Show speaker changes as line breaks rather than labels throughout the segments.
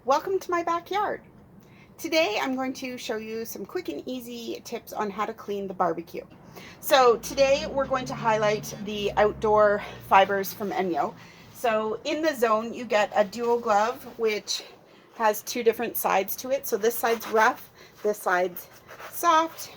Welcome to my backyard. Today I'm going to show you some quick and easy tips on how to clean the barbecue. So today we're going to highlight the outdoor fibers from ENJO. So in the zone you get a dual glove which has two different sides to it. So this side's rough, this side's soft.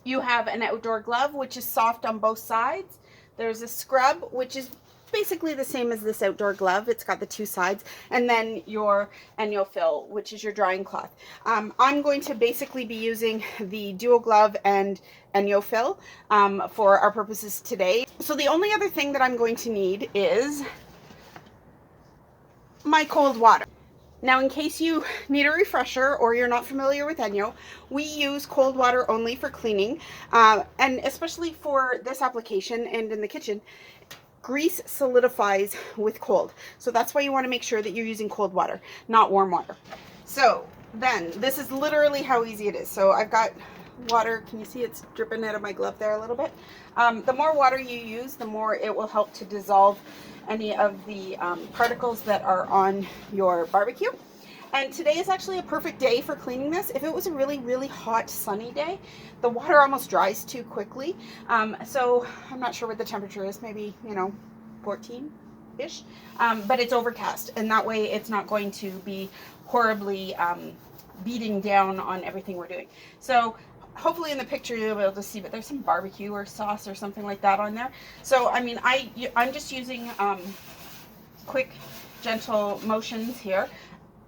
You have an outdoor glove which is soft on both sides. There's a scrub which is basically the same as this outdoor glove. It's got the two sides, and then your ENJO fill, which is your drying cloth. I'm going to basically be using the dual glove and ENJO fill for our purposes today. So the only other thing that I'm going to need is my cold water. Now, in case you need a refresher or you're not familiar with ENJO, we use cold water only for cleaning, and especially for this application and in the kitchen, grease solidifies with cold. So that's why you want to make sure that you're using cold water, not warm water. So then, this is literally how easy it is. So I've got water. Can you see it's dripping out of my glove there a little bit? The more water you use, the more it will help to dissolve any of the particles that are on your barbecue. And today is actually a perfect day for cleaning this. If it was a really, really hot, sunny day, the water almost dries too quickly. So I'm not sure what the temperature is, maybe, 14-ish. But it's overcast, and that way it's not going to be horribly beating down on everything we're doing. So hopefully in the picture you'll be able to see, but there's some barbecue or sauce or something like that on there. So, I mean, I'm just using quick, gentle motions here.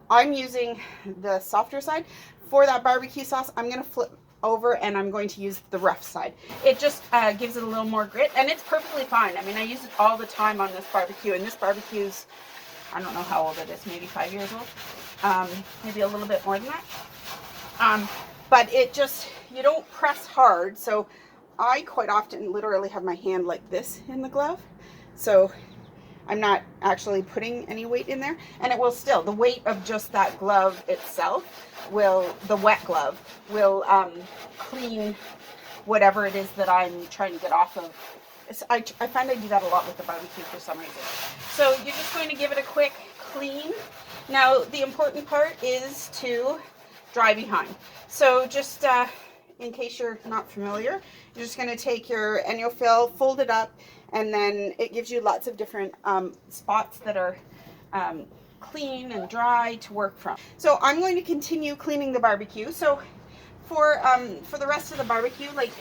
I'm using the softer side. For that barbecue sauce, I'm going to flip over and I'm going to use the rough side. It just gives it a little more grit, and it's perfectly fine. I mean, I use it all the time on this barbecue, and this barbecue's, I don't know how old it is, maybe 5 years old, maybe a little bit more than that. But it just, you don't press hard. So I quite often literally have my hand like this in the glove. So I'm not actually putting any weight in there, and it will still, the weight of just that glove itself will, the wet glove, will clean whatever it is that I'm trying to get off of. I find I do that a lot with the barbecue for some reason. So you're just going to give it a quick clean. Now, the important part is to dry behind. So just in case you're not familiar, you're just going to take your ENJO fill, fold it up, and then it gives you lots of different spots that are clean and dry to work from. So I'm going to continue cleaning the barbecue. So for the rest of the barbecue, like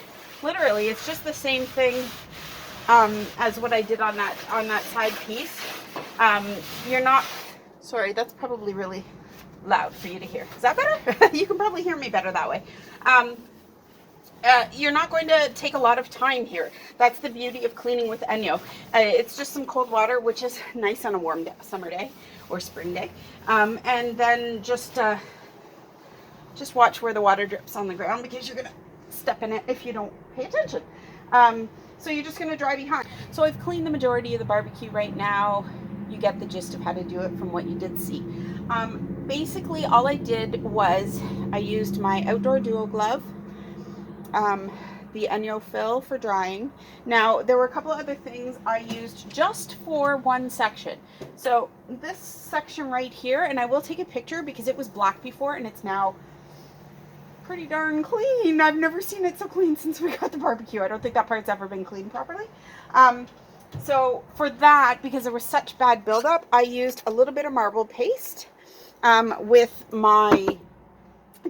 literally, it's just the same thing as what I did on that side piece. You're not, sorry, that's probably really loud for you to hear. Is that better? You can probably hear me better that way. You're not going to take a lot of time here. That's the beauty of cleaning with ENJO. It's just some cold water, which is nice on a warm day, summer day or spring day. And then just watch where the water drips on the ground, because you're going to step in it if you don't pay attention. So you're just going to dry behind. So I've cleaned the majority of the barbecue right now. You get the gist of how to do it from what you did see. Basically, all I did was I used my outdoor dual glove, the ENJO fill for drying. Now, there were a couple of other things I used just for one section. So this section right here, and I will take a picture because it was black before and it's now pretty darn clean. I've never seen it so clean since we got the barbecue. I don't think that part's ever been cleaned properly. So for that, because there was such bad buildup, I used a little bit of marble paste with my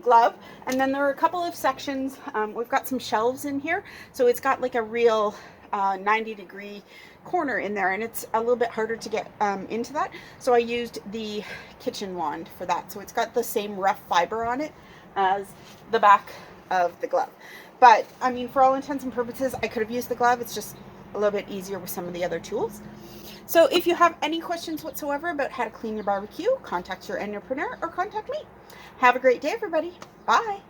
glove. And then there are a couple of sections. We've got some shelves in here, so it's got like a real 90-degree corner in there, and it's a little bit harder to get into that. So I used the kitchen wand for that. So it's got the same rough fiber on it as the back of the glove. But I mean, for all intents and purposes, I could have used the glove. It's just a little bit easier with some of the other tools. So if you have any questions whatsoever about how to clean your barbecue, contact your ENJOpreneur or contact me. Have a great day, everybody. Bye.